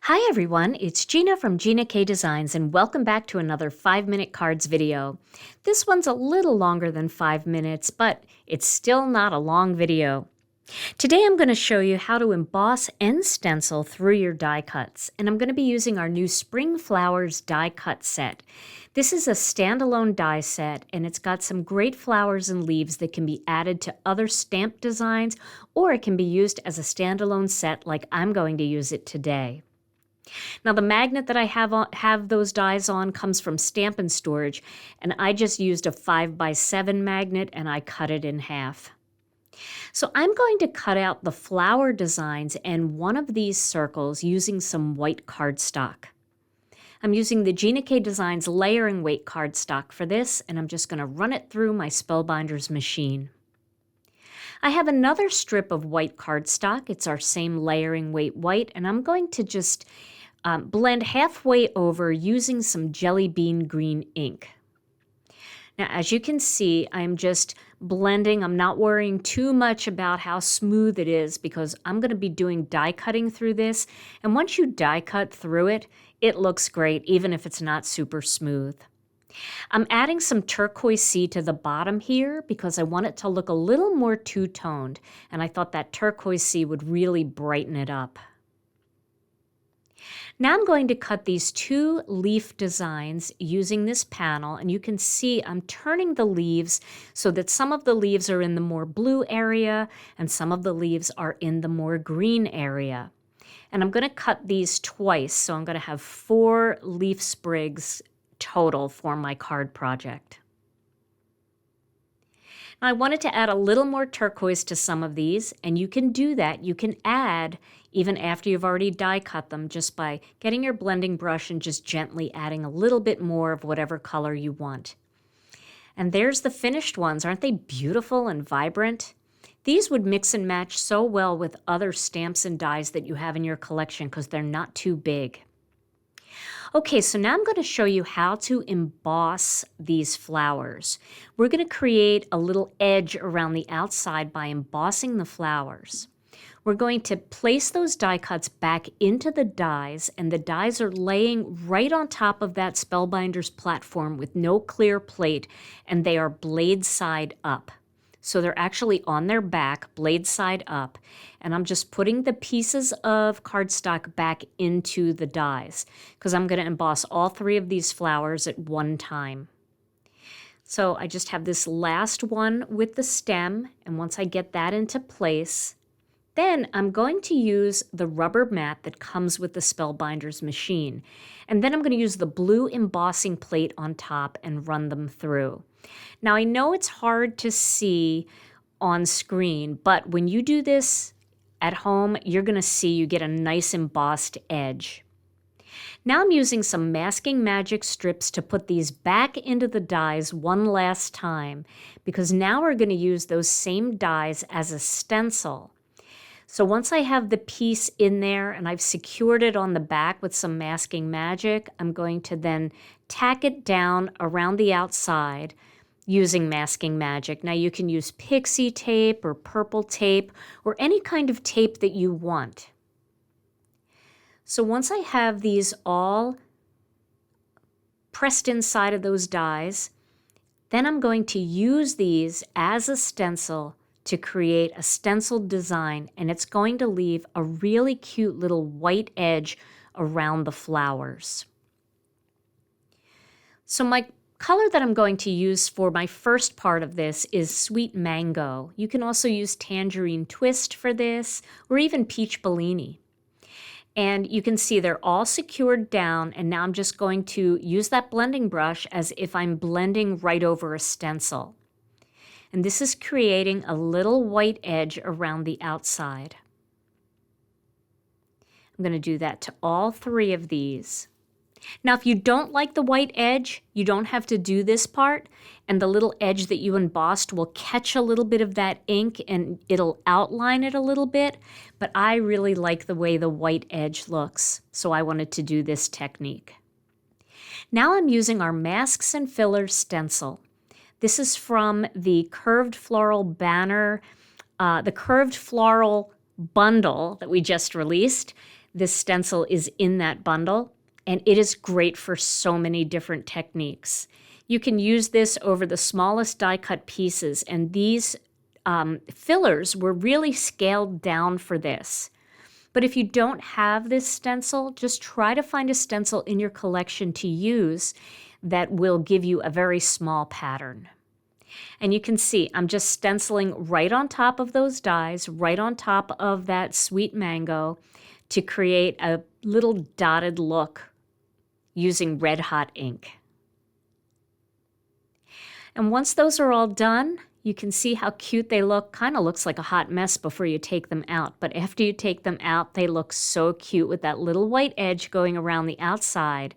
Hi everyone, it's Gina from Gina K Designs and welcome back to another 5-minute cards video. This one's a little longer than 5 minutes, but it's still not a long video. Today I'm going to show you how to emboss and stencil through your die cuts, and I'm going to be using our new Spring Flowers die cut set. This is a standalone die set, and it's got some great flowers and leaves that can be added to other stamp designs, or it can be used as a standalone set like I'm going to use it today. Now the magnet that I have those dies on comes from Stamp & Storage, and I just used a 5x7 magnet and I cut it in half. So I'm going to cut out the flower designs and one of these circles using some white cardstock. I'm using the Gina K Designs layering weight cardstock for this, and I'm just going to run it through my Spellbinders machine. I have another strip of white cardstock. It's our same layering weight white, and I'm going to just blend halfway over using some jelly bean green ink. Now, as you can see, I'm just blending. I'm not worrying too much about how smooth it is because I'm going to be doing die cutting through this. And once you die cut through it, it looks great, even if it's not super smooth. I'm adding some Turquoise Sea to the bottom here because I want it to look a little more two-toned, and I thought that Turquoise Sea would really brighten it up. Now I'm going to cut these two leaf designs using this panel, and you can see I'm turning the leaves so that some of the leaves are in the more blue area and some of the leaves are in the more green area. And I'm going to cut these twice, so I'm going to have 4 leaf sprigs total for my card project. Now I wanted to add a little more turquoise to some of these, and you can do that. You can add even after you've already die cut them just by getting your blending brush and just gently adding a little bit more of whatever color you want. And there's the finished ones. Aren't they beautiful and vibrant? These would mix and match so well with other stamps and dies that you have in your collection because they're not too big. Okay, so now I'm going to show you how to emboss these flowers. We're going to create a little edge around the outside by embossing the flowers. We're going to place those die cuts back into the dies, and the dies are laying right on top of that Spellbinders platform with no clear plate, and they are blade side up. So they're actually on their back, blade side up, and I'm just putting the pieces of cardstock back into the dies because I'm going to emboss all 3 of these flowers at one time. So I just have this last one with the stem, and once I get that into place, then I'm going to use the rubber mat that comes with the Spellbinders machine, and then I'm going to use the blue embossing plate on top and run them through. Now I know it's hard to see on screen, but when you do this at home, you're going to see you get a nice embossed edge. Now I'm using some masking magic strips to put these back into the dies one last time because now we're going to use those same dies as a stencil. So once I have the piece in there and I've secured it on the back with some masking magic, I'm going to then tack it down around the outside using masking magic. Now you can use pixie tape or purple tape or any kind of tape that you want. So once I have these all pressed inside of those dies, then I'm going to use these as a stencil to create a stenciled design, and it's going to leave a really cute little white edge around the flowers. So my color that I'm going to use for my first part of this is Sweet Mango. You can also use Tangerine Twist for this, or even Peach Bellini. And you can see they're all secured down, and now I'm just going to use that blending brush as if I'm blending right over a stencil. And this is creating a little white edge around the outside. I'm going to do that to all 3 of these. Now, if you don't like the white edge, you don't have to do this part, and the little edge that you embossed will catch a little bit of that ink and it'll outline it a little bit, but I really like the way the white edge looks, so I wanted to do this technique. Now I'm using our Masks and Fillers stencil. This is from the Curved Floral banner, the Curved Floral bundle that we just released. this stencil is in that bundle, and it is great for so many different techniques. You can use this over the smallest die cut pieces, and these fillers were really scaled down for this. But if you don't have this stencil, just try to find a stencil in your collection to use that will give you a very small pattern. And you can see I'm just stenciling right on top of those dies, right on top of that sweet mango to create a little dotted look using red hot ink. And once those are all done, you can see how cute they look. Kind of looks like a hot mess before you take them out, but after you take them out, they look so cute with that little white edge going around the outside,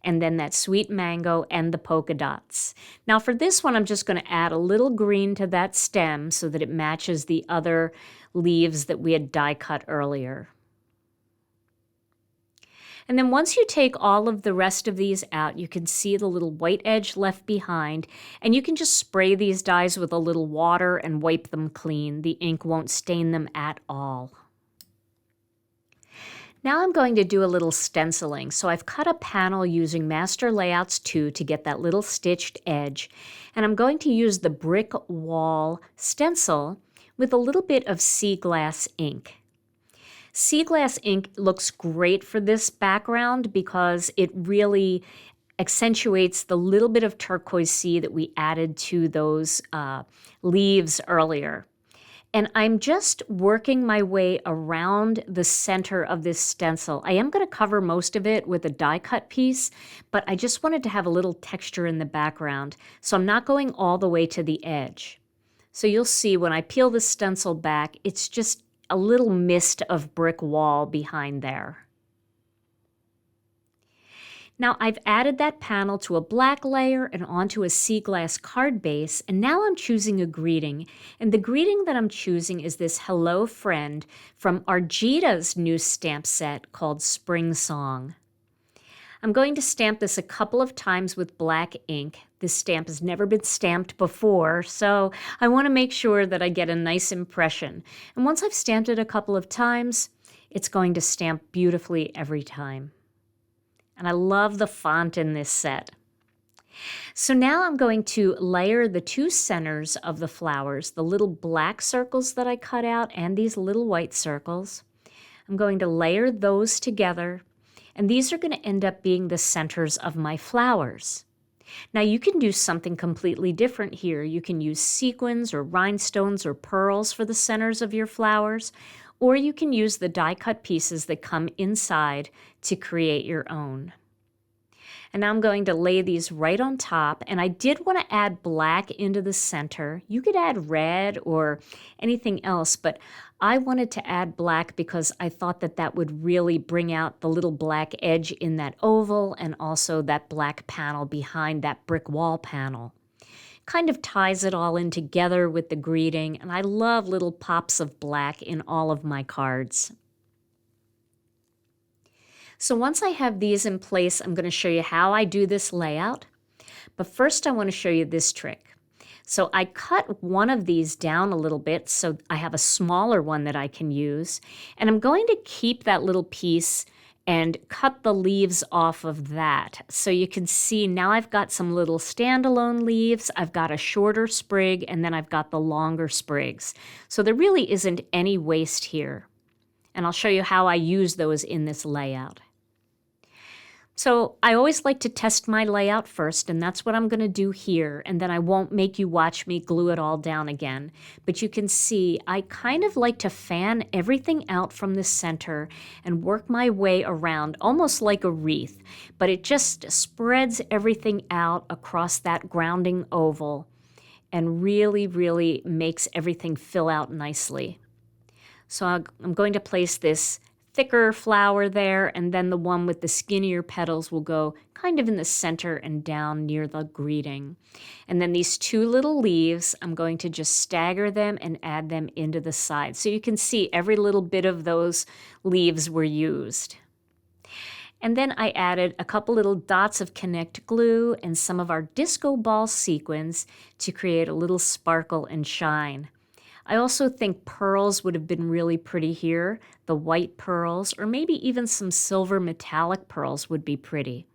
and then that sweet mango and the polka dots. Now for this one, I'm just going to add a little green to that stem so that it matches the other leaves that we had die cut earlier. And then once you take all of the rest of these out, you can see the little white edge left behind, and you can just spray these dies with a little water and wipe them clean. The ink won't stain them at all. Now I'm going to do a little stenciling. So I've cut a panel using Master Layouts 2 to get that little stitched edge, and I'm going to use the brick wall stencil with a little bit of sea glass ink. Sea glass ink looks great for this background because it really accentuates the little bit of turquoise sea that we added to those leaves earlier. And I'm just working my way around the center of this stencil. I am going to cover most of it with a die cut piece, but I just wanted to have a little texture in the background, so I'm not going all the way to the edge. So you'll see when I peel the stencil back, it's just a little mist of brick wall behind there. Now I've added that panel to a black layer and onto a sea glass card base, and now I'm choosing a greeting. And the greeting that I'm choosing is this Hello Friend from Argita's new stamp set called Spring Song. I'm going to stamp this a couple of times with black ink. This stamp has never been stamped before, so I want to make sure that I get a nice impression. And once I've stamped it a couple of times, it's going to stamp beautifully every time. And I love the font in this set. So now I'm going to layer the two centers of the flowers, the little black circles that I cut out and these little white circles. I'm going to layer those together, and these are going to end up being the centers of my flowers. Now you can do something completely different here. You can use sequins or rhinestones or pearls for the centers of your flowers, or you can use the die cut pieces that come inside to create your own. And now I'm going to lay these right on top, and I did want to add black into the center. You could add red or anything else, but I wanted to add black because I thought that that would really bring out the little black edge in that oval and also that black panel behind that brick wall panel. Kind of ties it all in together with the greeting, and I love little pops of black in all of my cards. So once I have these in place, I'm going to show you how I do this layout. But first I want to show you this trick. So I cut one of these down a little bit so I have a smaller one that I can use. And I'm going to keep that little piece and cut the leaves off of that. So you can see now I've got some little standalone leaves, I've got a shorter sprig, and then I've got the longer sprigs. So there really isn't any waste here. And I'll show you how I use those in this layout. So I always like to test my layout first, and that's what I'm going to do here, and then I won't make you watch me glue it all down again. But you can see I kind of like to fan everything out from the center and work my way around almost like a wreath, but it just spreads everything out across that grounding oval and really, really makes everything fill out nicely. So I'm going to place this thicker flower there, and then the one with the skinnier petals will go kind of in the center and down near the greeting. And then these two little leaves, I'm going to just stagger them and add them into the side. So you can see every little bit of those leaves were used. And then I added a couple little dots of Connect glue and some of our disco ball sequins to create a little sparkle and shine. I also think pearls would have been really pretty here. The white pearls, or maybe even some silver metallic pearls would be pretty.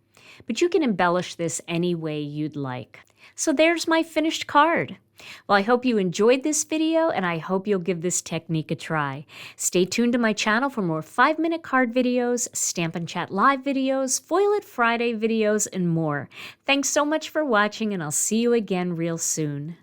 But you can embellish this any way you'd like. So there's my finished card. Well, I hope you enjoyed this video, and I hope you'll give this technique a try. Stay tuned to my channel for more 5-minute card videos, Stampin' Chat Live videos, Foil It Friday videos, and more. Thanks so much for watching, and I'll see you again real soon.